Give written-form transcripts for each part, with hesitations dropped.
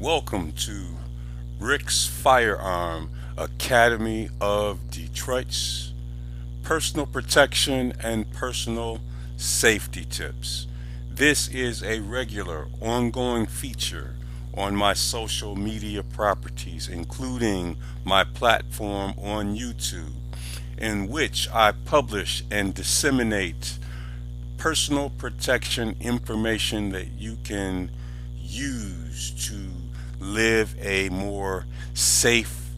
Welcome to Rick's Firearm Academy of Detroit's personal protection and personal safety tips. This is a regular, ongoing feature on my social media properties, including my platform on YouTube, in which I publish and disseminate personal protection information that you can use to live a more safe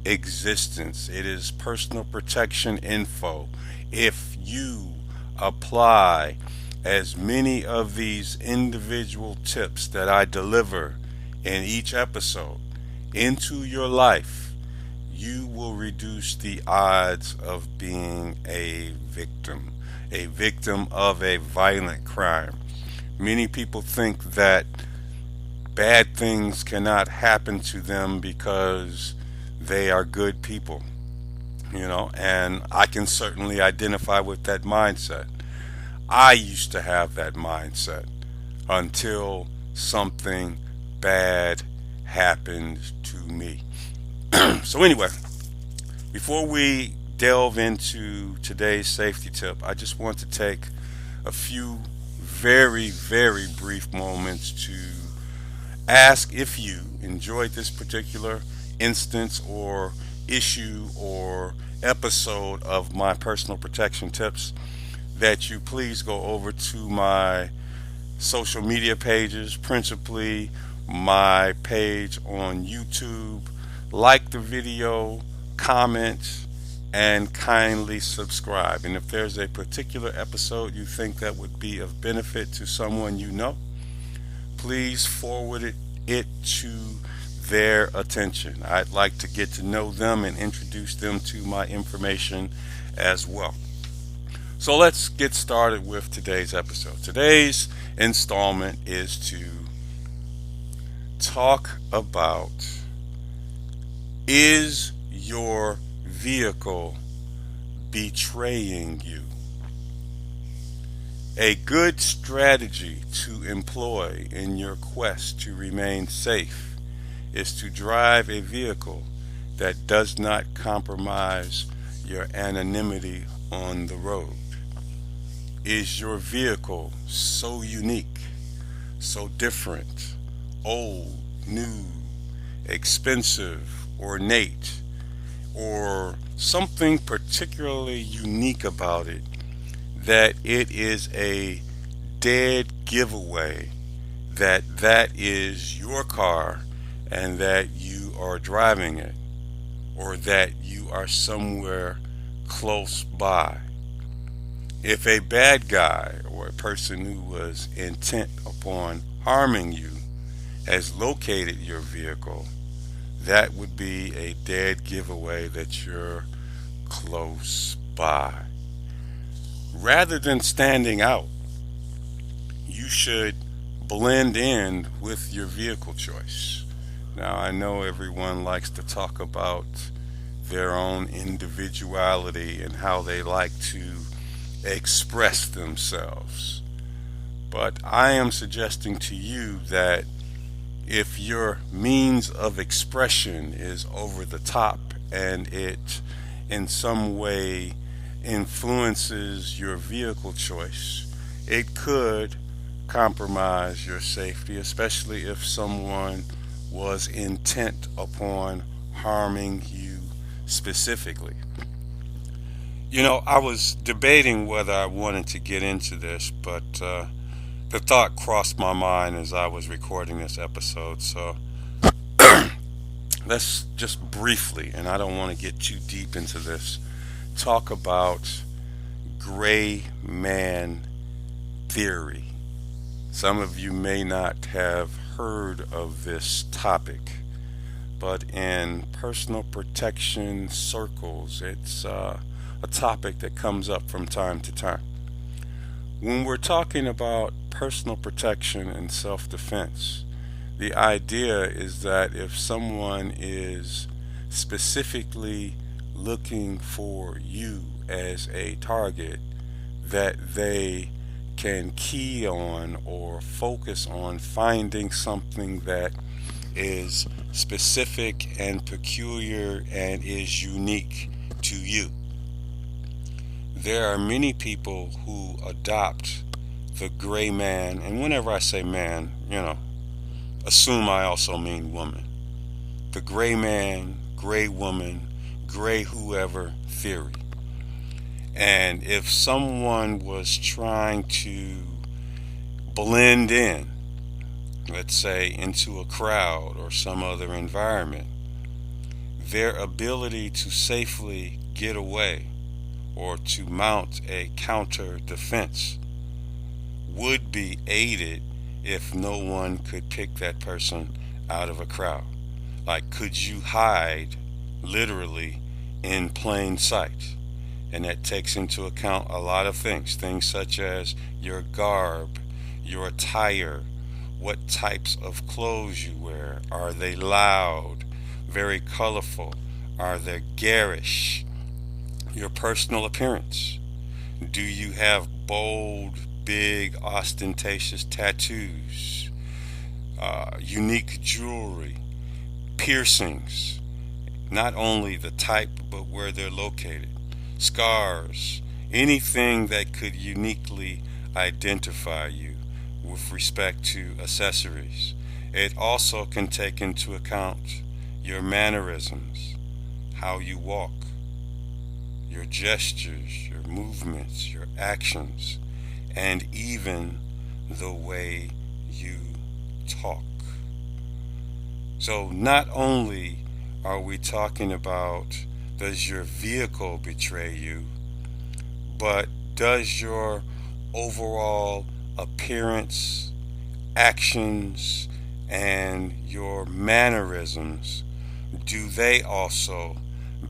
existence. It is personal protection info. If you apply as many of these individual tips that I deliver in each episode into your life, you will reduce the odds of being a victim of a violent crime. Many people think that bad things cannot happen to them because they are good people, and I can certainly identify with that mindset. I used to have that mindset until something bad happened to me. So, anyway, before we delve into today's safety tip, I just want to take a few very, very brief moments to ask if you enjoyed this particular instance or issue or episode of my personal protection tips, that you please go over to my social media pages, principally my page on YouTube, like the video, comment, and kindly subscribe. And if there's a particular episode you think that would be of benefit to someone you know, please forward it to their attention. I'd like to get to know them and introduce them to my information as well. So let's get started with today's episode. Today's installment is to talk about, is your vehicle betraying you? A good strategy to employ in your quest to remain safe is to drive a vehicle that does not compromise your anonymity on the road. Is your vehicle so unique, so different, old, new, expensive, ornate, or something particularly unique about it that it is a dead giveaway that is your car and that you are driving it, or that you are somewhere close by? If a bad guy or a person who was intent upon harming you has located your vehicle, that would be a dead giveaway that you're close by. Rather than standing out, you should blend in with your vehicle choice. Now, I know everyone likes to talk about their own individuality and how they like to express themselves, but I am suggesting to you that if your means of expression is over the top and it in some way influences your vehicle choice, it could compromise your safety, especially if someone was intent upon harming you specifically. I was debating whether I wanted to get into this, but the thought crossed my mind as I was recording this episode. So let's just briefly, and I don't want to get too deep into this, talk about gray man theory. Some of you may not have heard of this topic, but in personal protection circles, it's a topic that comes up from time to time. When we're talking about personal protection and self-defense, the idea is that if someone is specifically looking for you as a target, that they can key on or focus on finding something that is specific and peculiar and is unique to you. There are many people who adopt the gray man, and whenever I say man, assume I also mean woman. The gray man, gray woman, gray whoever theory. And if someone was trying to blend in, let's say into a crowd or some other environment, their ability to safely get away or to mount a counter defense would be aided if no one could pick that person out of a crowd. Like, could you hide literally in plain sight? And that takes into account a lot of things such as your garb, your attire, what types of clothes you wear. Are they loud, very colorful? Are they garish? Your personal appearance. Do you have bold, big, ostentatious tattoos, unique jewelry, piercings, not only the type but where they're located, scars, anything that could uniquely identify you with respect to accessories. It also can take into account your mannerisms, how you walk, your gestures, your movements, your actions, and even the way you talk. So not only are we talking about does your vehicle betray you, but does your overall appearance, actions, and your mannerisms, do they also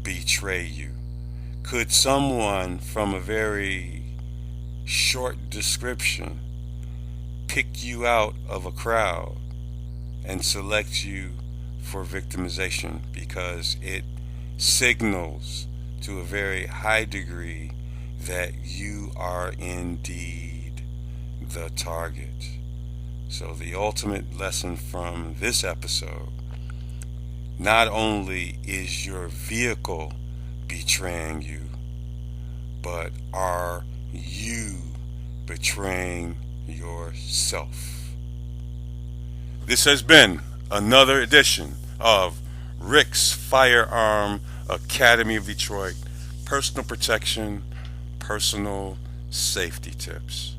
betray you? Could someone from a very short description pick you out of a crowd and select you for victimization because it signals to a very high degree that you are indeed the target? So the ultimate lesson from this episode, not only is your vehicle betraying you, but are you betraying yourself? This has been another edition of Rick's Firearm Academy of Detroit Personal Protection, Personal Safety Tips.